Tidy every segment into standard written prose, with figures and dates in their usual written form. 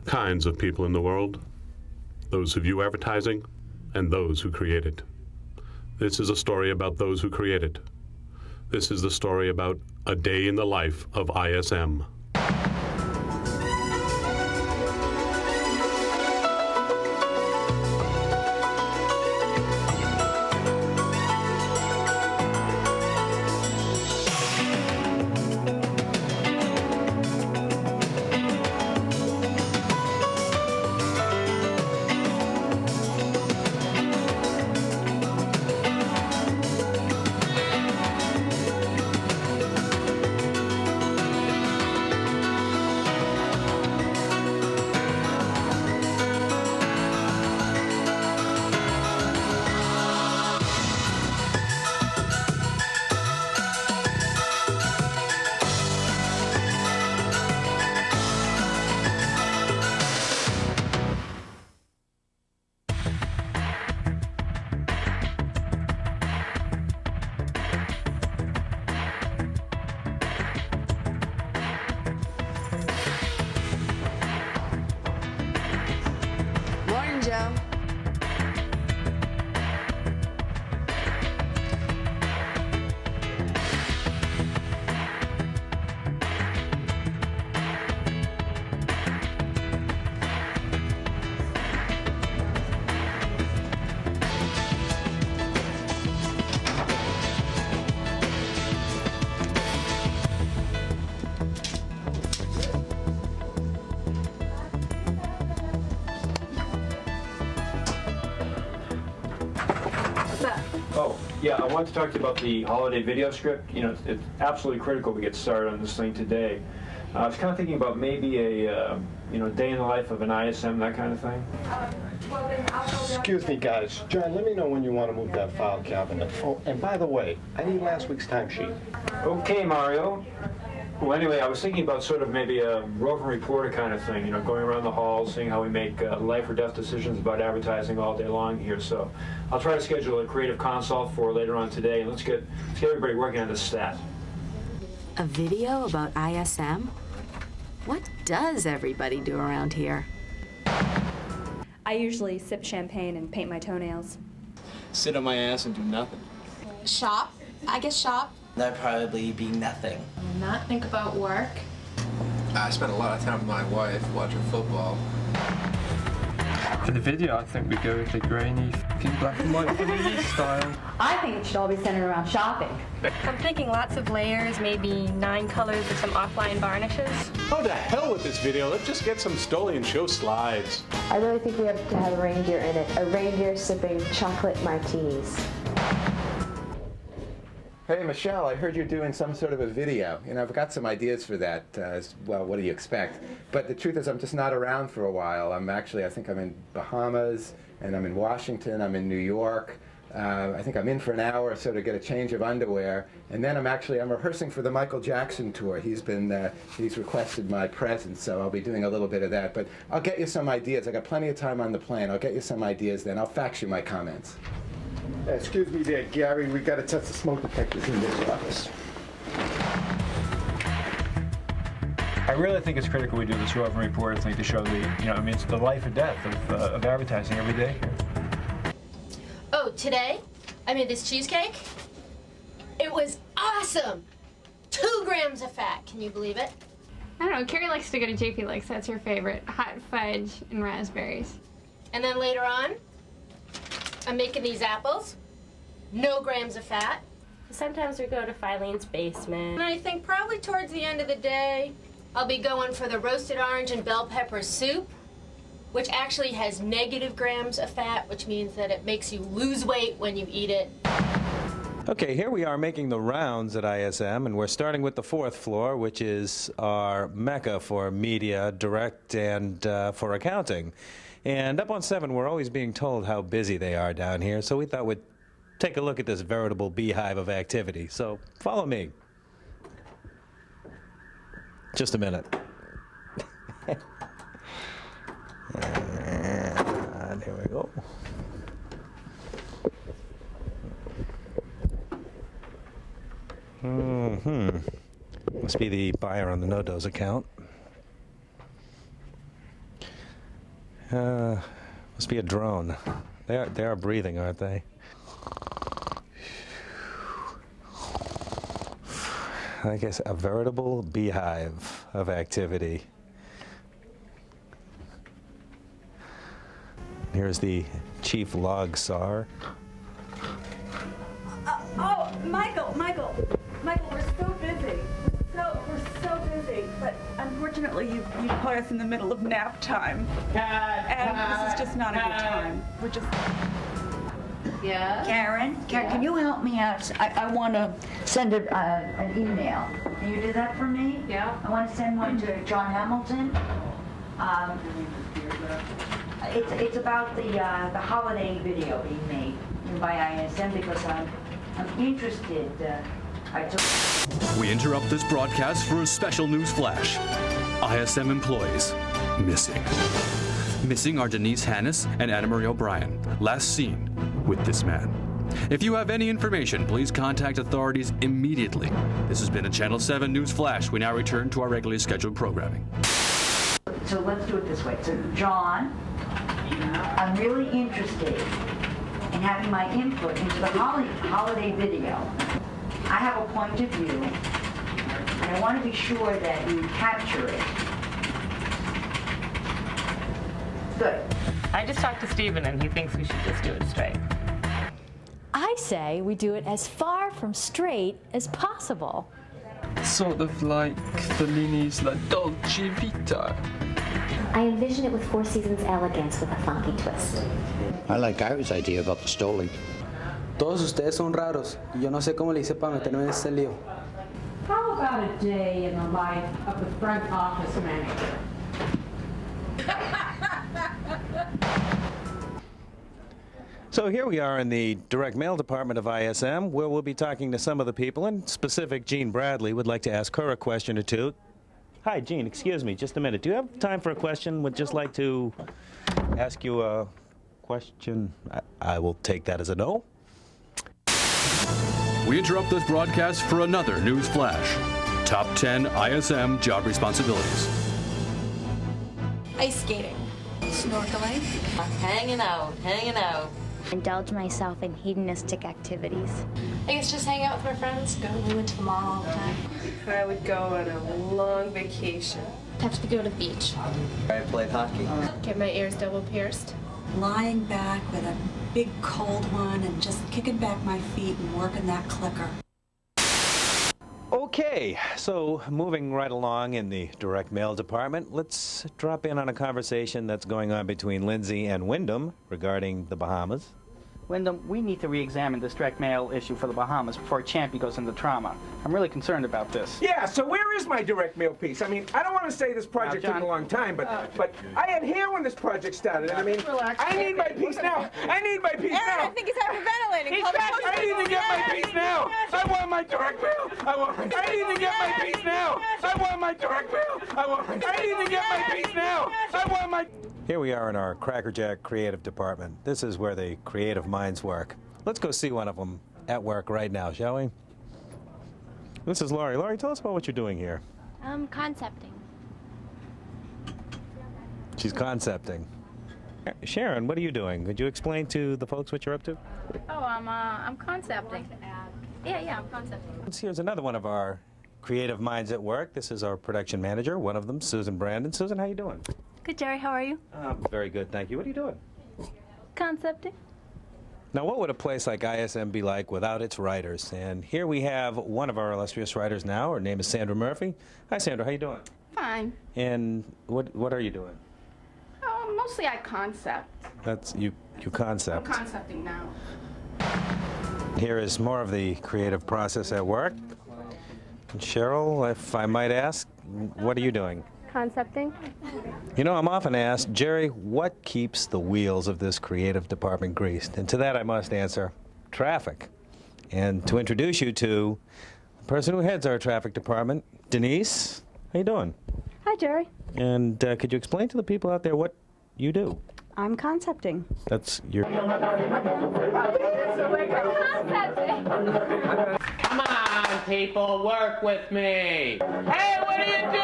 kinds of people in the world. Those who view advertising and those who create it. This is a story about those who create it. This is the story about a day in the life of ISM. Joe. Oh, yeah, I wanted to talk to you about the holiday video script. You know, it's absolutely critical we get started on this thing today. I was kind of thinking about maybe a, day in the life of an ISM, that kind of thing. Excuse me, guys. John, let me know when you want to move that file cabinet. Oh, and by the way, I need last week's timesheet. Okay, Mario. Well, anyway, I was thinking about sort of maybe a roving reporter kind of thing, going around the halls, seeing how we make life or death decisions about advertising all day long here. So I'll try to schedule a creative consult for later on today, and let's get everybody working on this stat. A video about ISM? What does everybody do around here? I usually sip champagne and paint my toenails. Sit on my ass and do nothing. Shop. I guess shop. That'd probably be nothing. Not think about work. I spend a lot of time with my wife watching football. For the video, I think we go with the grainy black and white video style. I think it should all be centered around shopping. I'm thinking lots of layers, maybe 9 colors with some offline varnishes. Oh, to hell with this video. Let's just get some Stoli and show slides. I really think we have to have a reindeer in it. A reindeer sipping chocolate martinis. Hey, Michelle, I heard you're doing some sort of a video. I've got some ideas for that. Well, what do you expect? But the truth is, I'm just not around for a while. I think I'm in Bahamas, and I'm in Washington, I'm in New York. I think I'm in for an hour or so to get a change of underwear. And then I'm rehearsing for the Michael Jackson tour. He's requested my presence, so I'll be doing a little bit of that. But I'll get you some ideas. I got plenty of time on the plane. I'll get you some ideas then. I'll fax you my comments. Excuse me there, Gary. We got to test the smoke detectors in this office. I really think it's critical we do this roving reporter thing to show it's the life or death of advertising every day here. Oh, today I made this cheesecake. It was awesome. 2 grams of fat. Can you believe it? I don't know, Carrie likes to go to JP Lakes, that's her favorite. Hot fudge and raspberries. And then later on, I'm making these apples. No grams of fat. Sometimes we go to Filene's basement. And I think probably towards the end of the day, I'll be going for the roasted orange and bell pepper soup, which actually has negative grams of fat, which means that it makes you lose weight when you eat it. Okay, here we are making the rounds at ISM, and we're starting with the 4th floor, which is our mecca for media, direct, and for accounting. And up on 7, we're always being told how busy they are down here, so we thought we'd take a look at this veritable beehive of activity. So follow me. Just a minute. And here we go. Must be the buyer on the NoDoz account. Must be a drone. They are breathing, aren't they? I guess a veritable beehive of activity. Here's the chief log sawer. Oh, Michael, we're so busy. We're so busy. But unfortunately, you caught us in the middle of nap time. And this is just not a good time. We're just... Yeah? Karen, can you help me out? I want to send an email. Can you do that for me? Yeah. I want to send one to John Hamilton. It's about the holiday video being made by ISM because I'm interested. We interrupt this broadcast for a special news flash. ISM employees missing. Missing are Denise Hannes and Anna Marie O'Brien, last seen with this man. If you have any information, please contact authorities immediately. This has been a Channel 7 News Flash. We now return to our regularly scheduled programming. So let's do it this way. So John, I'm really interested in having my input into the holiday video. I have a point of view, and I want to be sure that you capture it. Good. I just talked to Steven, and he thinks we should just do it straight. I say we do it as far from straight as possible. Sort of like Fellini's La Dolce Vita. I envision it with Four Seasons elegance with a funky twist. I like Gary's idea about the stoling. Todos ustedes son raros, y yo no sé cómo le hice para meterme en este lío. How about a day in the life of the front office manager? So here we are in the direct mail department of ISM, where we'll be talking to some of the people. In specific, Jean Bradley would like to ask her a question or two. Hi, Jean, excuse me, just a minute. Do you have time for a question? Would just like to ask you a question. I will take that as a no. We interrupt this broadcast for another news flash. Top 10 ISM job responsibilities. Ice skating. Snorkeling. Hanging out. Indulge myself in hedonistic activities. I guess just hang out with my friends. We went to the mall all the time. I would go on a long vacation. Have to go to the beach. I played hockey. Get my ears double pierced. Lying back with a big cold one and just kicking back my feet and working that clicker. Okay, so moving right along in the direct mail department, let's drop in on a conversation that's going on between Lindsay and Wyndham regarding the Bahamas. Wyndham, we need to re-examine this direct mail issue for the Bahamas before Champy goes into trauma. I'm really concerned about this. Yeah, so where is my direct mail piece? I mean, I don't want to say this project took a long time, but I am here when this project started. And I mean, relax. I need my piece now. I need my piece Aaron, now. I think he's hyperventilating. I need to get my piece now. I want my direct mail. I need to get my piece now. I want my direct mail. I need to get my piece now. I want my... Here we are in our Crackerjack creative department. This is where the creative minds work. Let's go see one of them at work right now, shall we? This is Laurie. Laurie, tell us about what you're doing here. Concepting. She's concepting. Sharon, what are you doing? Could you explain to the folks what you're up to? Oh, I'm concepting. Yeah, I'm concepting. Here's another one of our creative minds at work. This is our production manager, one of them, Susan Brandon. Susan, how you doing? Good, Jerry. How are you? Very good, thank you. What are you doing? Concepting. Now, what would a place like ISM be like without its writers? And here we have one of our illustrious writers now. Her name is Sandra Murphy. Hi, Sandra. How you doing? Fine. And what are you doing? Mostly I concept. That's you concept. I'm concepting now. Here is more of the creative process at work. And Cheryl, if I might ask, what are you doing? Concepting. You know, I'm often asked, Jerry, what keeps the wheels of this creative department greased? And to that I must answer, traffic. And to introduce you to the person who heads our traffic department, Denise. How you doing? Hi, Jerry. And could you explain to the people out there what you do? I'm concepting. That's your... Come on, people, work with me. Hey, what are you doing?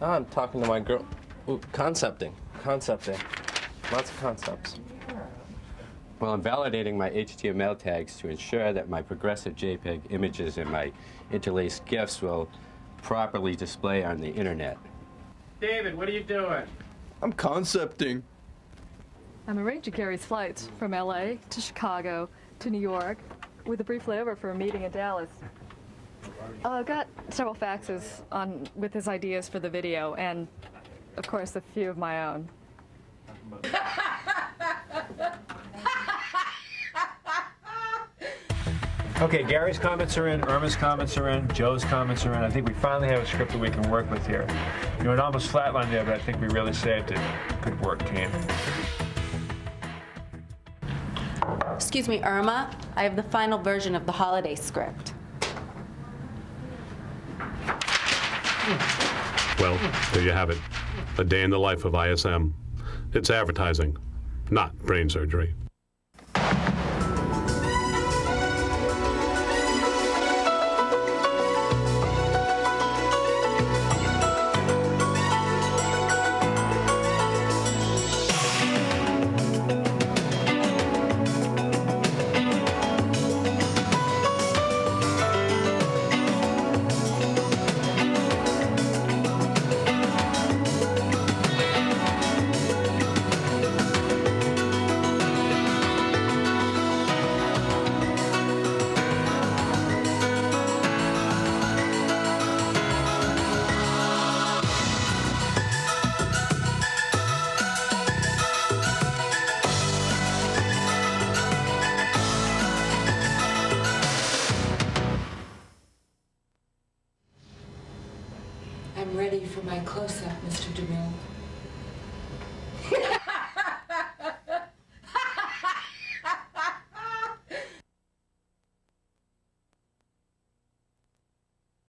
I'm talking to my girl. Ooh, concepting. Lots of concepts. Well, I'm validating my HTML tags to ensure that my progressive JPEG images and my interlaced GIFs will properly display on the internet. David, what are you doing? I'm concepting. I'm arranging Gary's flights from LA to Chicago to New York with a brief layover for a meeting in Dallas. I've got several faxes with his ideas for the video and, of course, a few of my own. Okay, Gary's comments are in, Irma's comments are in, Joe's comments are in. I think we finally have a script that we can work with here. You know, it almost flatlined there, but I think we really saved it. Good work, team. Excuse me, Irma. I have the final version of the holiday script. Well, there you have it. A day in the life of ISM. It's advertising, not brain surgery. I'm ready for my close-up, Mr. DeMille.